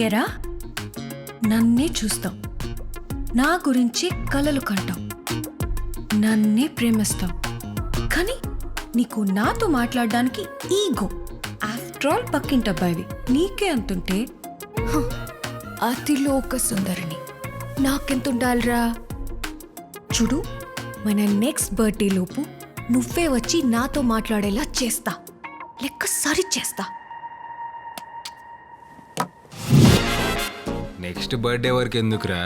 ఎరా నన్నే చూస్తావు, నా గురించి కలలు కంటావు, నన్నే ప్రేమిస్తావు, కానీ నీకు నాతో మాట్లాడడానికి ఈగో. ఆఫ్టర్ ఆల్ పక్కింటబ్బాయివి, నీకే అంతుంటే అతిలోక సుందరిని నాకెంతుండాలిరా? చూడు, మన నెక్స్ట్ బర్త్డే లోపు నువ్వే వచ్చి నాతో మాట్లాడేలా చేస్తా, లెక్క సరి చేస్తా. నెక్స్ట్ బర్త్డే వరకు ఎందుకురా?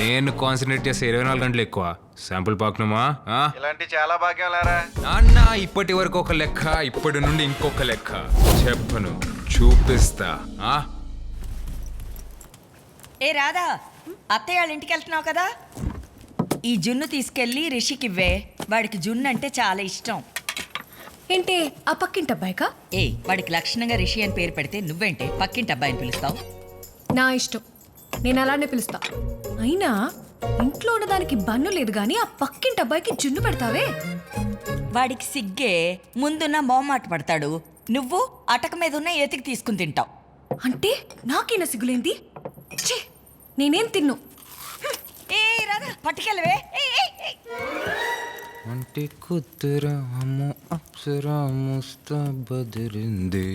నేను కాన్సన్ట్రేట్ చేస్తే 24 గంటలు ఎక్కువ. శాంపుల్ పాకనమా? ఇలాంటి చాలా భాగ్యం లేరా నాన్న, ఇప్పటి వరకు ఒక లెక్క, ఇప్పటి నుండి ఇంకొక లెక్క. చెప్పను, చూపిస్తా. ఏ రాధా, అత్తయ్య వాళ్ళ ఇంటికి వెళ్తున్నావు కదా, ఈ జున్ను తీసుకెళ్ళి రిషికివ్వే. వాడికి జున్ను అంటే చాలా ఇష్టం. ఏంటి ఆ పక్కింటబ్బాయికా? వాడికి లక్షణంగా రిషి అని పేరు పెడితే నువ్వేంటే పక్కింటి అబ్బాయిని పిలుస్తావు? నా ఇష్టం, నేను అలానే పిలుస్తా. అయినా ఇంట్లో ఉండడానికి బన్ను లేదు గాని ఆ పక్కింటబ్బాయికి జున్ను పెడతావే? వాడికి సిగ్గే, ముందున్న మోమాట పడతాడు. నువ్వు అటక మీద ఉన్న ఏతికి తీసుకుని తింటావు. అంటే నాకేనా సిగ్గులేంది? ఛీ, నేనేం తిన్ను. ఏ రాధా, పట్టుకెళ్ళవే. అంటే కుతుర అమ్మో అప్సరా ముస్తా బదిరింది.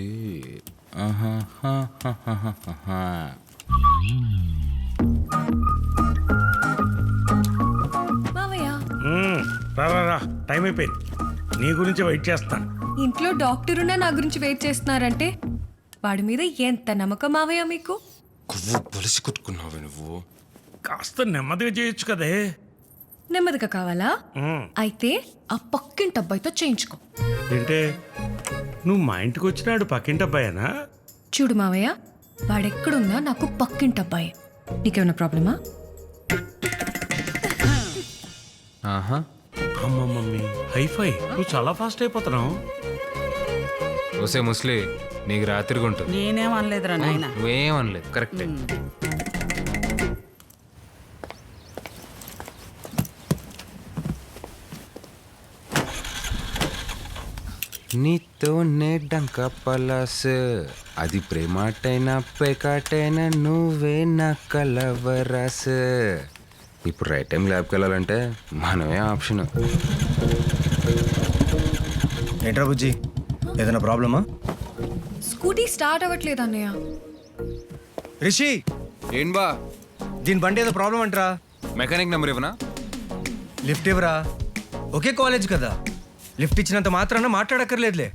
మావయ్య, రా టైం అయిపోయింది, నీ గురించి వెయిట్ చేస్తాను. ఇంట్లో డాక్టర్ ఉన్నా నా గురించి వెయిట్ చేస్తున్నారంటే వాడి మీద ఎంత నమ్మకం మావయ్య మీకు? కొవ్వు బలిసి కొట్టుకున్నావు నువ్వు. కాస్త నెమ్మదిగా చేయొచ్చు కదే. నెమ్మదిగా కావాలా? అయితే ఆ పక్కింటి అబ్బాయితో చేయించుకో. ఏంటే, నువ్వు మా ఇంటికి వచ్చినాడు పక్కింటి అబ్బాయేనా? చూడు మావయ్య, వాడెక్కడున్నా నాకు పక్కింటి అబ్బాయి. నీకేమైనా ప్రాబ్లమా? అమ్మ మమ్మీ, హైఫై, నువ్వు చాలా ఫాస్ట్ అయిపోతున్నావు. ఓసే ముస్లి, నీకు రాత్రిగా ఉంటుంది. నేనేమనలేదురా నాయన. నువ్వేమనలేదు, కరెక్టే. నీతో నేడంక పలాస్, అది ప్రేమాటైనా పేకాటైనా నువ్వే నా కలవరాస్. ఇప్పుడు రైట్ టైం ల్యాబ్కి వెళ్ళాలంటే మనమే ఆప్షన్. ఏంట్రా బుజ్జి, ఏదైనా ప్రాబ్లమా? స్కూటీ స్టార్ట్ అవ్వట్లేదు అన్నయ్య. రిషి, ఏం బా, దీని బండి ఏదో ప్రాబ్లం అంటరా. మెకానిక్ నెంబర్ ఇవ్వనా? లిఫ్ట్ ఇవ్వరా? ఒకే కాలేజ్ కదా, లిఫ్ట్ ఇచ్చినంత మాత్రాన మాట్లాడక్కర్లేదులే.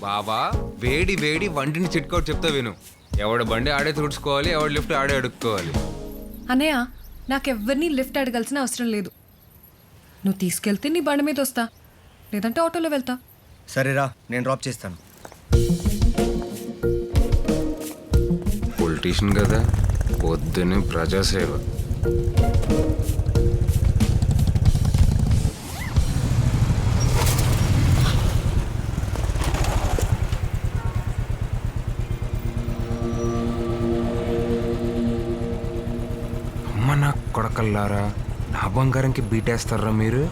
బాబా, వేడి వేడి వంటిని చిట్కౌట్ చెప్తా విను. ఎవడ బండి ఆడే తుడుచుకోవాలి, ఎవడ లిఫ్ట్ ఆడే అడుక్కోవాలి. అన్నయ్య, నాకెవ్వరినీ లిఫ్ట్ అడగాల్సిన అవసరం లేదు. నువ్వు తీసుకెళ్తే నీ బండి మీద వస్తా, లేదంటే ఆటోలో వెళ్తా. సరేరా, నేను డ్రాప్ చేస్తాను. పొలిటీషియన్ కదా, పొద్దున్నే ప్రజాసేవ. అమ్మ నా కొడకల్లారా, నా బంగారంకి బీటేస్తారా మీరు?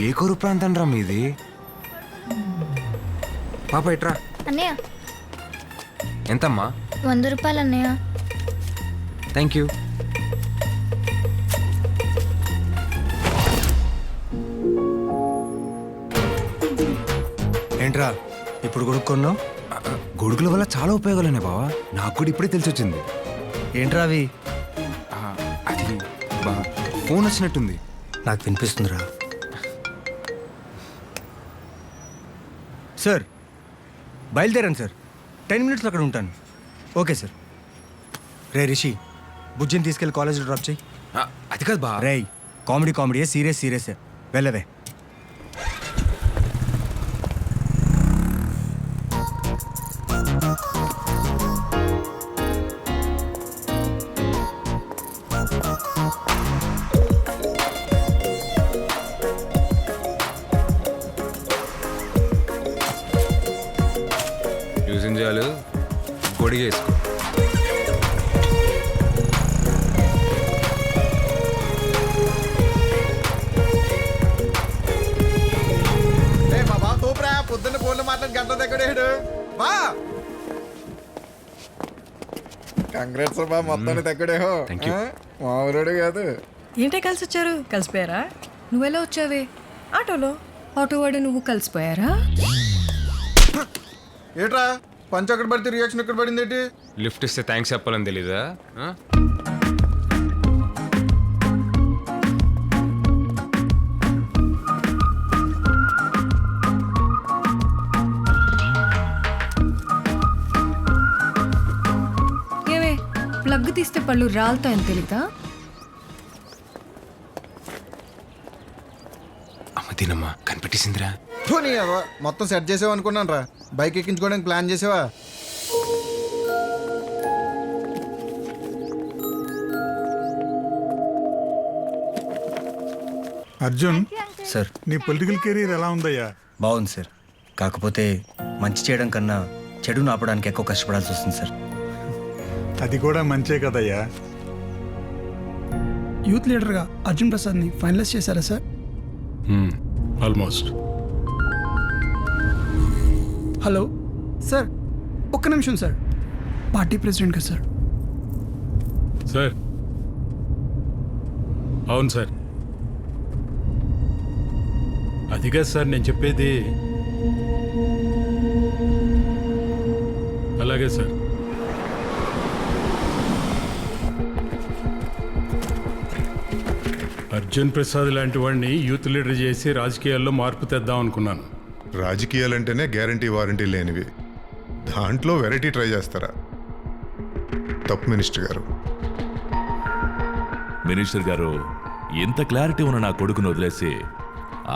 ఏ కొరు ప్రాంతం రా మీది? పాప ఇట్రా. అన్నయ్య, ఎంతమ్మా? 100 రూపాయలు అన్నయ్య. Thank you. ఏంట్రా ఇప్పుడు కొడుకున్నావు? గొడుగుల వల్ల చాలా ఉపయోగాలున్నాయి బావా, నాకు కూడా ఇప్పుడే తెలిసి వచ్చింది. ఏంట్రా అవి? అది బా, ఫోన్ వచ్చినట్టుంది. నాకు వినిపిస్తుందిరా. సార్, బయలుదేరాను సార్, 10 మినిట్స్ అక్కడ ఉంటాను. Okay sir. రే రిషి, బుజ్జిని తీసుకెళ్ళి కాలేజ్లో డ్రాప్ చేయి. అది కాదు బా. రే, కామెడీ సీరియస్ వెళ్ళవే. చూసించాలు పొడిగా వేసుకో. మా బావ తోపురా, పొద్దున్న ఫోన్లో మాట్లాడి గంట దగ్గర బా. కంగ్రాట్స్ బా, మొత్తాన్ని తగ్గడేహో. Thank you. మామూలుడు కాదు. ఏంటే కలిసి వచ్చారు? కలిసిపోయారా? నువ్వెలా వచ్చావే? ఆటోలో. ఆటో వాడు నువ్వు కలిసిపోయారా? ఏట్రా పంచ అక్కడ పడితే రియాక్షన్ ఎక్కడ పడింది ఏంటి? లిఫ్ట్ ఇస్తే థ్యాంక్స్ చెప్పాలని తెలీదా? ఆ? ఏవే ప్లగ్ తీస్తే పళ్ళు రాలుతాయని తెలీదా? అమ్మ తినమ్మా కనిపెట్టేసిందిరా. నీ అవ్వ, మొత్తం సెట్ చేసావు అనుకున్నాను రా. బైక్ ఎక్కించుకోవడానికి ప్లాన్ చేసావా? అర్జున్, సార్ నీ పొలిటికల్ కెరీర్ ఎలా ఉందయ్యా? బాగుంది సార్. కాకపోతే మంచి చేయడం కన్నా చెడును ఆపడానికి ఎక్కువ కష్టపడాల్సి వస్తుంది సార్. అది కూడా మంచే కదయ్యా. యూత్ లీడర్గా అర్జున్ ప్రసాద్ని ఫైనలైజ్ చేశారా సార్? ఆల్మోస్ట్. హలో సార్, ఒక్క నిమిషం సార్. పార్టీ ప్రెసిడెంట్గా సార్. సార్ అవును సార్. అదిగా సార్ నేను చెప్పేది. అలాగే సార్. అర్జున్ ప్రసాద్ లాంటి వాడిని యూత్ లీడర్ చేసి రాజకీయాల్లో మార్పు తెద్దాం అనుకున్నాను. రాజకీయాలంటేనే గ్యారంటీ వారంటీ లేనివి. దాంట్లో వెరైటీ ట్రై చేస్తారా? తప్పు మినిస్టర్ గారు. మినిస్టర్ గారు, ఇంత క్లారిటీ ఉన్న నా కొడుకుని వదిలేసి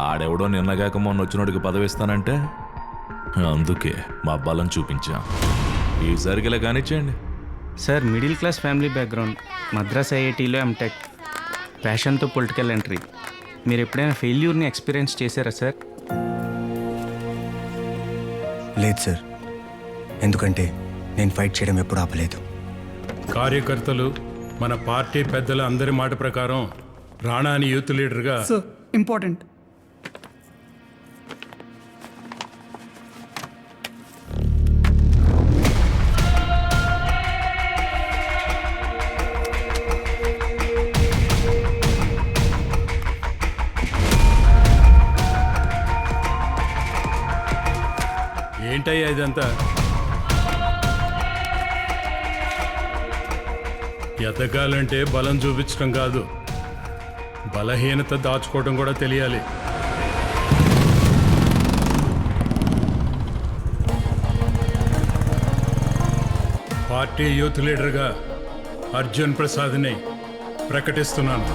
ఆడెవడో నిన్నగాక మొన్న వచ్చినోడికి పదవిస్తానంటే అందుకే మా బలం చూపించాం. ఈసారికి ఇలా కానిచ్చేయండి. Sir middle class family background, Madras ఐఐటీలో ఎంటెక్, ప్యాషన్తో పొలిటికల్ ఎంట్రీ. మీరు ఎప్పుడైనా ఫెయిల్యూర్ని ఎక్స్పీరియన్స్ చేశారా సార్? లేదు సార్, ఎందుకంటే నేను ఫైట్ చేయడం ఎప్పుడు ఆపలేదు. కార్యకర్తలు, మన పార్టీ పెద్దల అందరి మాట ప్రకారం రాణాని యూత్ లీడర్గా సో ఇంపార్టెంట్. ఏంటయ్యా ఇదంతా? ఎదగాలంటే బలం చూపించడం కాదు, బలహీనత దాచుకోవడం కూడా తెలియాలి. పార్టీ యూత్ లీడర్గా అర్జున్ ప్రసాద్ని ప్రకటిస్తున్నాను.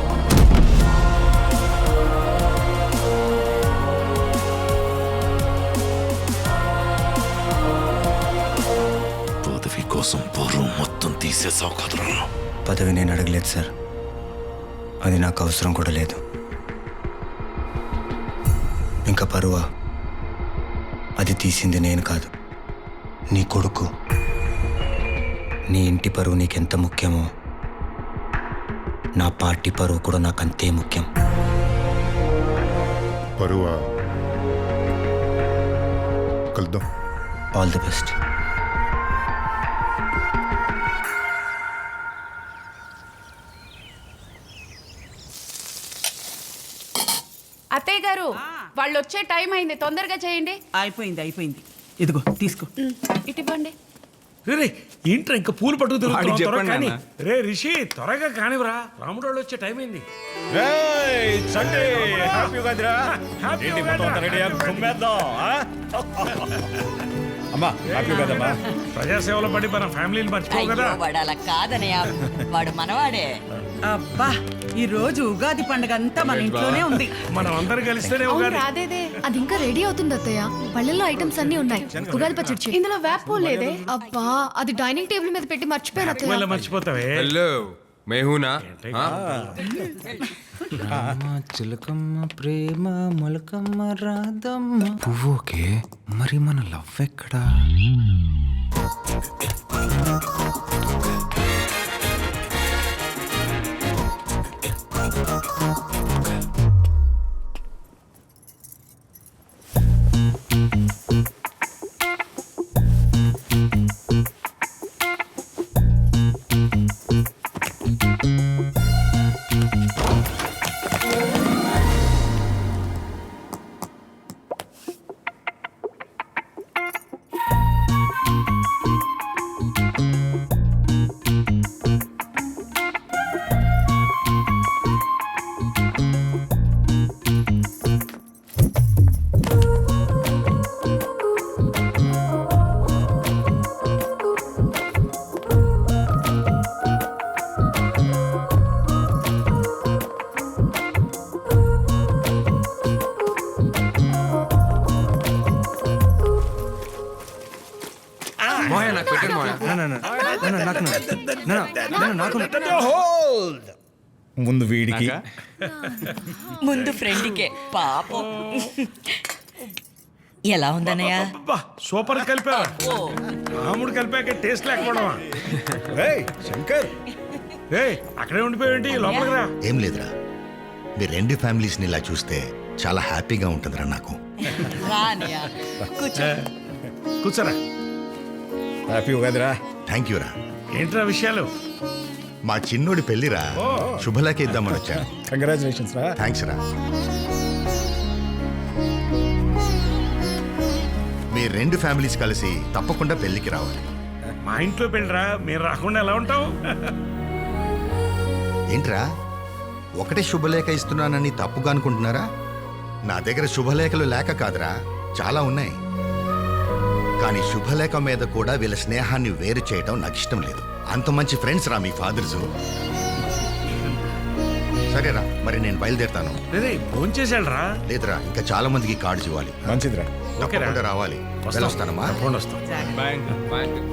పదవి కోసం బరువు మొత్తం తీసేసావు కదరా. పదవి నేను అడగలేదు సార్, అది నాకు అవసరం కూడా లేదు. ఇంకా పరువా, అది తీసింది నేను కాదు, నీ కొడుకు. నీ ఇంటి పరువు నీకెంత ముఖ్యమో నా పార్టీ పరువు కూడా నాకు అంతే ముఖ్యం. పరువా? కలుద్దాం. All the best. అత్తయ్య గారు, వాళ్ళు వచ్చే టైం అయింది, తొందరగా చేయండి. అయిపోయింది. ఇదిగో తీసుకో. ఇటు ఇవ్వండి. రే ఏంట్రా ఇంకా పూలు పట్టుకు తిరుగుతున్నావు? త్వరగా కానీ. రే రిషి, త్వరగా కానివరా, రాముడు వాళ్ళు వచ్చే టైం అయింది. ప్రజాసేవలో పడి మన ఫ్యామిలీని మర్చిపో కదా. వాడు అలా కాదనయ్య, వాడు మనవాడే. అబ్బా, ఈ రోజు ఉగాది పండుగ అంతా మన ఇంట్లోనే ఉంది. మనం అందరం కలిస్తేనే అవును, ఉగాది. రాదేదే. అది ఇంకా రెడీ అవుతుంది అత్తయ్య. పళ్ళల్లో ఐటమ్స్ అన్ని ఉన్నాయి. ఉగాది పచ్చడి చెయ్యి. ఇందులో వేప లేదే. అబ్బా, అది డైనింగ్ టేబుల్ మీద పెట్టి మర్చిపోయాను మళ్ళీ అత్తయ్య. మర్చిపోతావే. హలో మేహూనా? చిలకమ్మ ప్రేమ మొలకమ్మ రాధమ్మ పువ్వు. ఓకే, మరి మన లవ్ ఎక్కడా? నాకు పెట్టండి మావయ్య. హోల్డ్ ముందు వీడికి ముందు ఫ్రెండ్కే పాపం. ఎలా ఉందన్నయ్య? అబ్బా సూపర్ కలిపా. రాముడు కలిపాక టేస్ట్ లేకపోవడమా? ఏయ్, శంకర్ ఏయ్ అక్కడే ఉండిపోయేంటి, లోపలికి రా. ఏం లేదురా, మీ రెండు ఫ్యామిలీస్ని ఇలా చూస్తే చాలా హ్యాపీగా ఉంటుందిరా నాకు. రా అన్నయ్య, కూర్చో. కూర్చోరా. హ్యాపీ ఉగాదిరా. థ్యాంక్ యూ రా. ఏంట్రా విషయాలు? మా చిన్నోడి పెళ్లిరా, శుభలేఖ ఇద్దామని వచ్చాను. కంగ్రాచులేషన్స్ రా. థ్యాంక్స్ రా. మీ రెండు ఫ్యామిలీస్ కలిసి తప్పకుండా పెళ్లికి రావాలి. మా ఇంట్లో పెళ్ళరా, మీరు రాకుండా ఎలా ఉంటాం? ఏంట్రా ఒకటే శుభలేఖ ఇస్తున్నానని తప్పుగా అనుకుంటున్నారా? నా దగ్గర శుభలేఖలు లేక కాదురా, చాలా ఉన్నాయి. కానీ శుభలేఖ మీద కూడా వీళ్ళ స్నేహాన్ని వేరు చేయడం నాకు ఇష్టం లేదు. అంత మంచి ఫ్రెండ్స్ రా మీ ఫాదర్స్. సరేరా, మరి నేను బయలుదేరుతాను. భోంచేసాడురా? లేదురా, ఇంకా చాలా మందికి కార్డ్స్ ఇవ్వాలి. మంచిదిరా. తప్పకుండా రావాలి. వెళ్ళొస్తానమ్మా. వస్తాం.